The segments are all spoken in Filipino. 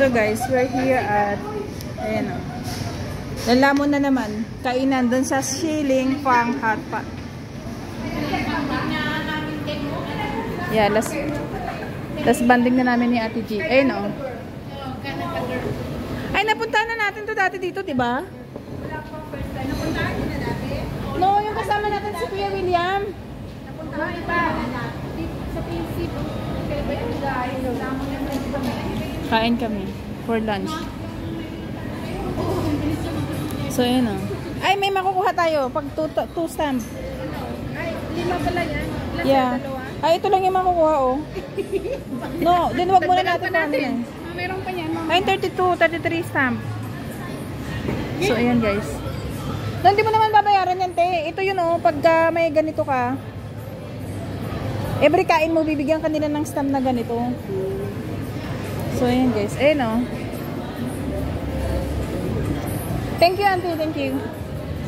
So guys, we're here at, ayan o. Lalamon na naman. Kainan dun sa Shilling Farm Hot Pot. Yeah, last banding na namin ni Ate G. Ayan o. Ay, napuntahan na natin to dati dito, diba? Napuntahan na dati? No, yung kasama natin si Kuya William. Napuntahan iba. Sa PC. Kaya ba yung dahil? Kain kami for lunch. So, yun o. Ay, may makukuha tayo pag 2 stamp. Ay, 5 pala yan. Yeah. Ay, ito lang yung makukuha o. No, din wag muna natin natin. Meron pa yan. Ay, 32, 33 stamp. So, ayan guys. Hindi mo naman babayaran yan, te. Ito yun o, pagka may ganito ka. Every kain mo, bibigyan ka nila ng stamp na ganito. So, ayan guys. Ayan o. Thank you, auntie. Thank you.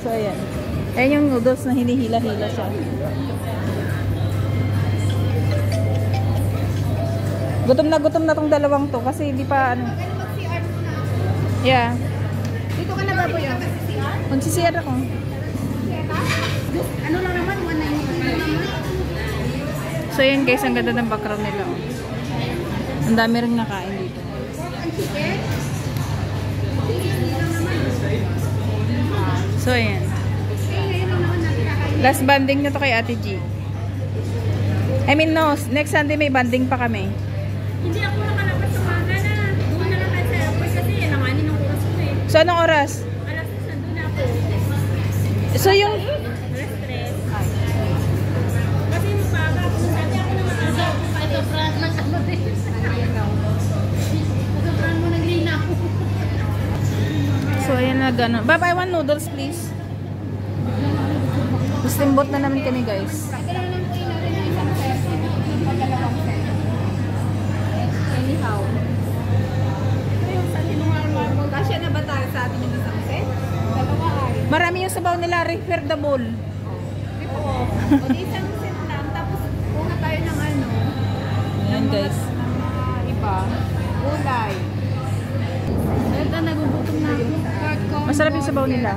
So, ayan. Ayan yung noodles na hinihila-hila siya. Gutom na tong dalawang to kasi hindi pa ano. Yeah. Dito ka na ba po yun? Magsisiyar ako. Ano lang naman? 190. So yun guys, ang ganda ng background nila. Ang dami rin nakain dito. So ayan. Last banding na to kay Ate G. I mean no, next Sunday may banding pa kami. Hindi ako nakalabas sa maga na. Doon na lang tayo sa airport kasi nanganin ng oras ko eh. So anong oras? Alas 6 nandun ako. So yung... Alas 3. Kasi yung paga, dati ako na maaga. Ito, Fran, ng ano din. Ito, Fran mo, naglina ako. So ayan na gano'n. Bab, I want noodles please. Steamboat na namin kami guys. Ito lang lang po natin ng isang set. Pagdalawang set. Anyhow. Ito yung sa tinungal-marble. Kasya na ba tayo sa atin yung isang set? Dalawa ay. Marami yung sabaw nila, refillable. Oo. O di isang set lang. Tapos una tayo ng ano. Ayan guys. Iba. Gulay. Ito, nagugutom na ako. Masarap yung sabaw nila.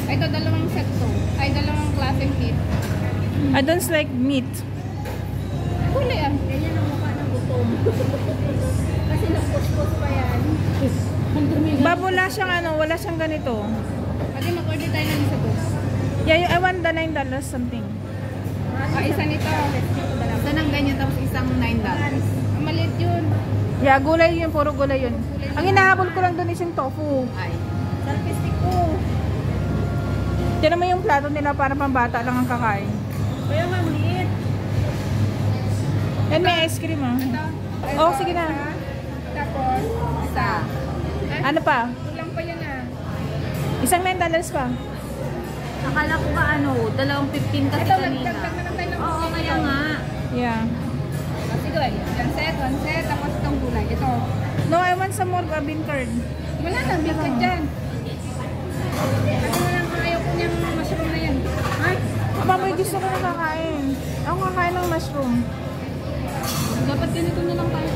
Ito, dalawang set to. Ay, dalawang klaseng meat. I don't like meat. Gulay ah. Ganyan ang mukha ng gutom. Kasi nagpuspos pa yan. Bab, wala siyang ano, wala siyang ganito. Pwede mag-order tayo ng isa boss. Yeah, I want the $9 something. Isa nito. Isa ng ganyan tapos isang $9. Ang maliit yun. Yeah, gulay yun, puro gulay yun. Ang hinahabol ko lang doon is yung tofu. Ay. Salpistik ko. Tiyan mo yung plato nila para pambata lang ang kakain. Kaya maliit. Yan, may ice cream ah. Ito. Oh, sige na. Tapos, isa. Ano pa? Kulang pa yan ah. Isang $9 pa. Akala ko ba ano, 2.15 kasi Ito, kanina. nagdagdag na lang tayo ng Oo, kaya nga. Yeah. Sige, one set, tapos itong gulay. Ito. No, I want some more bean curd. Wala na, big ka dyan. Ano na lang, ayaw ko niyang mushroom na yan. Ha? Baboy, gusto ko na kakain. Ako kakain ng mushroom. Dapat ganito na lang tayo.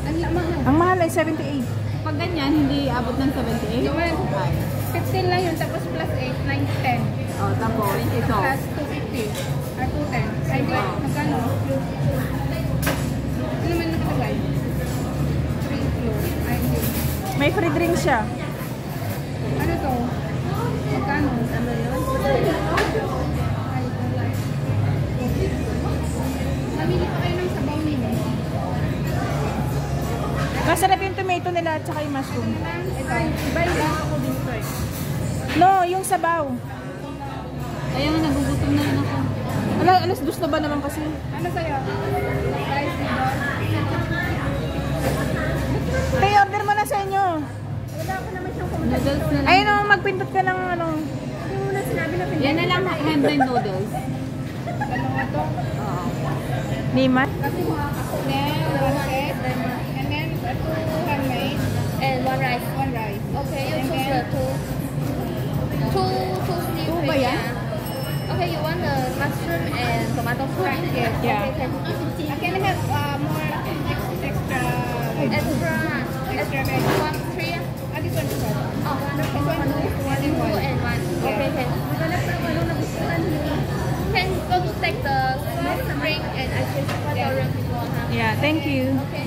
Ang mahal. Ang mahal ay 78. Pag ganyan, hindi abot ng 78. Joel, 15 lang yun, tapos plus 8, 9, 10. Oh, tapos ito. Plus 250. Or 210. Ay, di, magkano? Ano naman nakalagay? 3 floor. Ay, hindi. May free drink siya. Ano to? Magkano? Ano yun? Ay, wala. Mamili pa kayo ng sabaw nila. Masarap yung tomato nila at saka yung mushroom. Ito. Iba ako dito eh. No, yung sabaw. Kaya nga, nagugutom na rin ako. Alas 2 na ba naman kasi? Ano sa'yo? Rice noodles? Tay, order mo na sa inyo. Wala ako naman siyang pumunta. Noodles na lang. Ayun o, magpindot ka ng ano. Hindi mo na sinabi na pinili. Yan na lang, handmade noodles. Dalawa to. Oo. Lima. Kasi then, one set. And then, two handmade. And one rice. One rice. Okay, And then, two steam ba yan? Okay, you want the mushroom and tomato soup? Yes. Yeah. Okay, can I have more Extra. One, three. This one is one. Oh, two and one. Okay, can. Can go to take the drink and I can restaurant if you want. Yeah, thank you. Okay.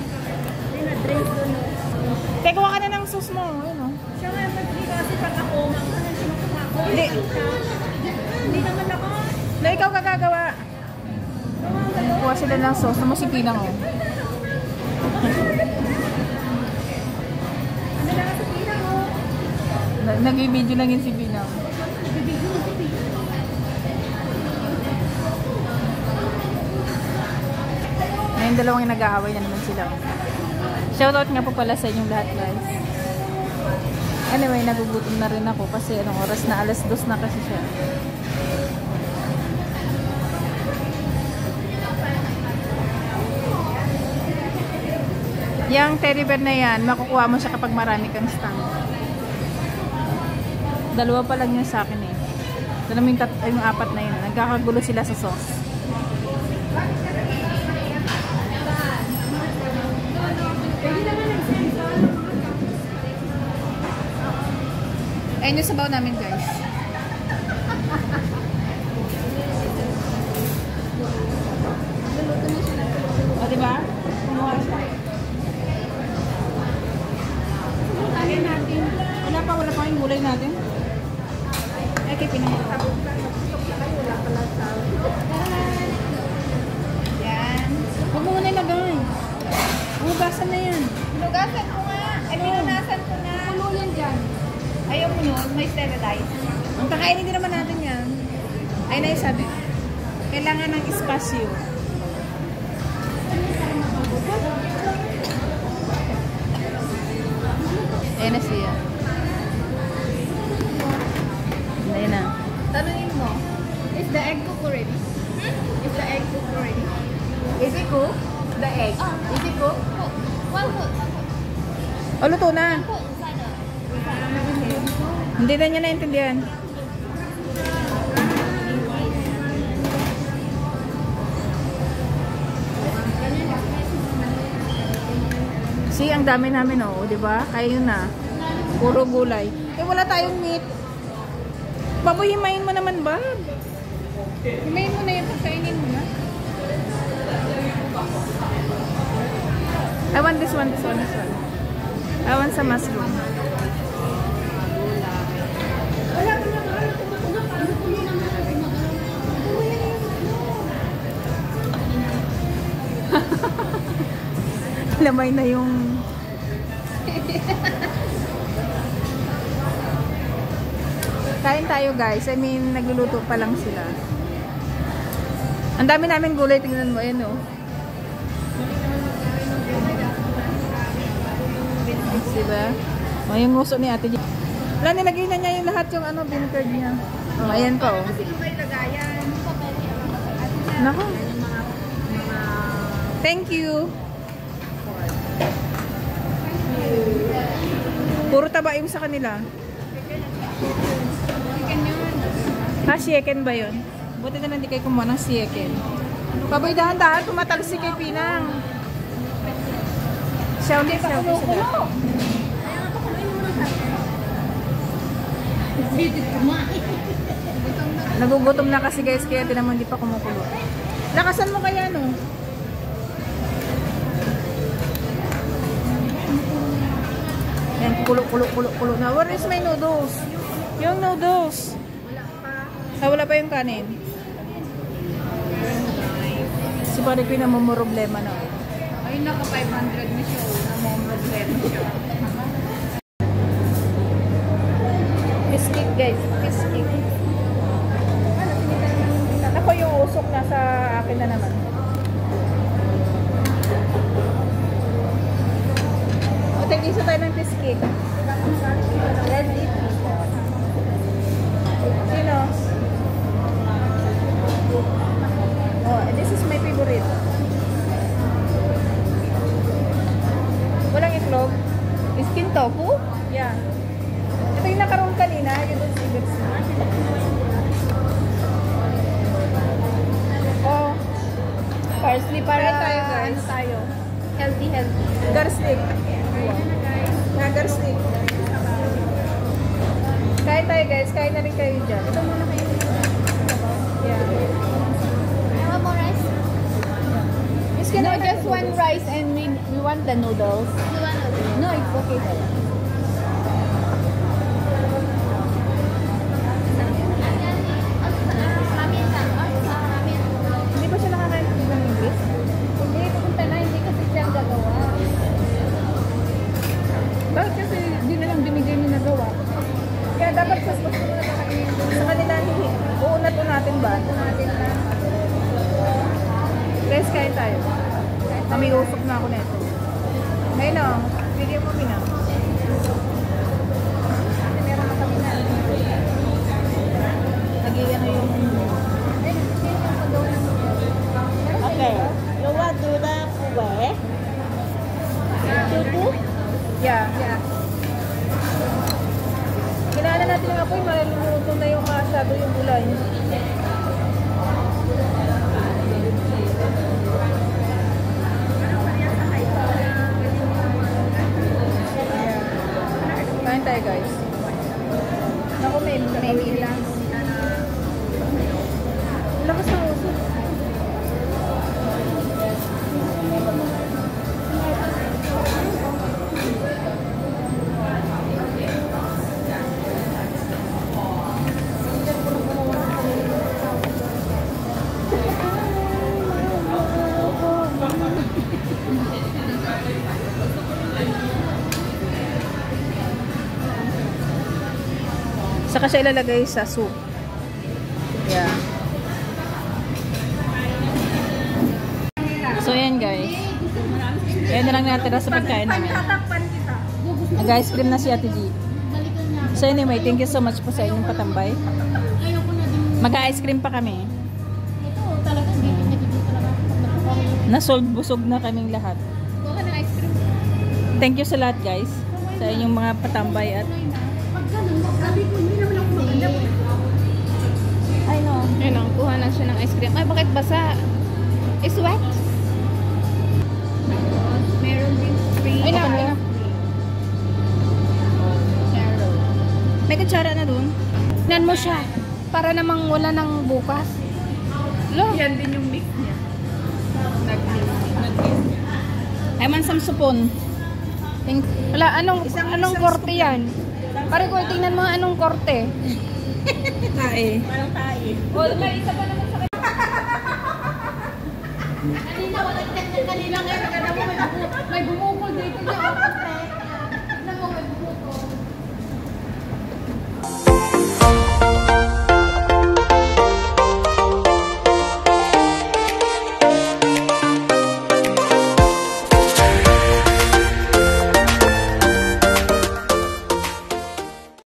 Teka, kuha ka na ng sauce mo. Ano? Siya nga, hindi kasi pag ako, Hindi. hindi naman ako. Na ikaw kagagawa. Kuha sila ng sauce. Naman si Pinang, oh. Ano lang sa pila mo? Nag-video lang yun si Pinang. Ngayon dalawang yung nag-aaway na naman sila. Shoutout nga po pala sa inyong lahat, guys. Anyway, nagugutom na rin ako kasi anong oras na, 2:00 na kasi siya. Yang teddy bear na yan, makukuha mo siya kapag marami kang stamp. Dalawa pa lang yun sa akin eh. Dalawa yung 4 na yun. Nagkakagulo sila sa sauce. Ayun yung sabaw namin, guys. O, diba? Kumuha siya. Wala pa yung gulay natin. Ay, kay pinahirap. Yan. Huwag mo muna ilagay. Hugasan na yan. Hinugasan ko nga. Ay, pinunasan ko na. Pulo yan dyan. Ayaw mo nun, may sterilize. Ang kakainin din naman natin yan. Ay na yung sabi. Kailangan ng espasyo. Ayan na siya. Ayan na. Tanungin mo, is the egg cooked already? Is the egg cooked already? Is it cooked? The egg. Is it cooked? One foot. O, luto na. Put inside the. Hindi na niya naintindihan. See, ang dami namin, oh, di ba? Kaya yun na. Puro gulay. Eh, wala tayong meat. Baboy, himayin mo naman, Bob. Himayin mo na yan, pagkainin mo na. I want this one, this one, this one. I want some mushroom. Lamay na yung kain tayo, guys. I mean, nagluluto pa lang sila. Ang dami namin gulay, tingnan mo, ayan, oh. Diba? O, yung nguso ni ate. Wala, nilagay na niya yung lahat yung ano, vinegar niya. O, ayan pa, oh. Kasi may lagayan. Nako. Thank you. Puro taba yung sa kanila. Ha, sieken ba yun? Buti na lang di kayo kumuha ng sieken. Baboy, dahan-dahan, tumatalsik kay Pinang. Siya ulit sa dati. Nagugutom na kasi, guys, kaya di naman di pa kumukulo. Lakasan mo kaya, no? Yan, kulo na. Where is my noodles? Yung noodles. Wala pa yung kanin. Si pare ko yung namumroblema na. Ayun, naka 500 na siya. Namumroblema siya. Biscuit, guys. Biscuit. Ako yung usok nasa akin na naman. O, tig-isa tayo ng biscuit. Let's eat. Sino? Oh, this is my favorite. Walang itlog? Skin tofu? Yeah. Ito yung nakaroon kanina. You don't see this. Oh. Parsley para Try tayo, guys. ano tayo? Healthy, healthy. Garstick. Agar stick. Kain tayo guys. Kain na rin kayo dyan. Ito muna kayo. Yeah. I want more rice. No, just one rice and we want the noodles. You want to? No, it's okay. Ramen lang. Ramen. Hindi ba siya nakakain ng English? Hindi, pupunta na. Hindi kasi siya ang gagawa. Bakit kasi di na lang binigay niyo nagawa? Kaya dapat sa kanila uunat natin ba? Guys, kain tayo. Kami usok na ako neto. Ngayon o, bigyan mo Mina. Meron na kami na. Nagiyan na yung... Okay. You want to do the pube? Tutu? Yeah. Kailangan natin ng apoy, maluluto na yung masyado yung gulay. Kain tayo guys. Naku, may lang. Lakas ng uso. Saka siya ilalagay sa soup. Yeah. So, yan guys. Yan na lang natira sa pagkain namin. Nag-ice cream na si Ate G. So, anyway, thank you so much po sa inyong patambay. Mag-ice cream pa kami. Ito talaga, dito talaga. Nasold, busog na kaming lahat. Kuha ka ng ice cream. Thank you sa lahat guys. Sa inyong mga patambay at I know. Ayun ang kuha na siya ng ice cream. Ay, bakit basa? Is wet? Meron din free. Ay, na. May kutsara na dun. Nan mo siya. Para namang wala ng bukas. Lo. Yan din yung mix niya. I want some supon. Wala, anong korte yan? Pare ko, tingnan mo anong korte. Tae. Parang tayo. Oh, may isa pa naman sa kanina, wala kanina ngayon. May bumukol dito niya.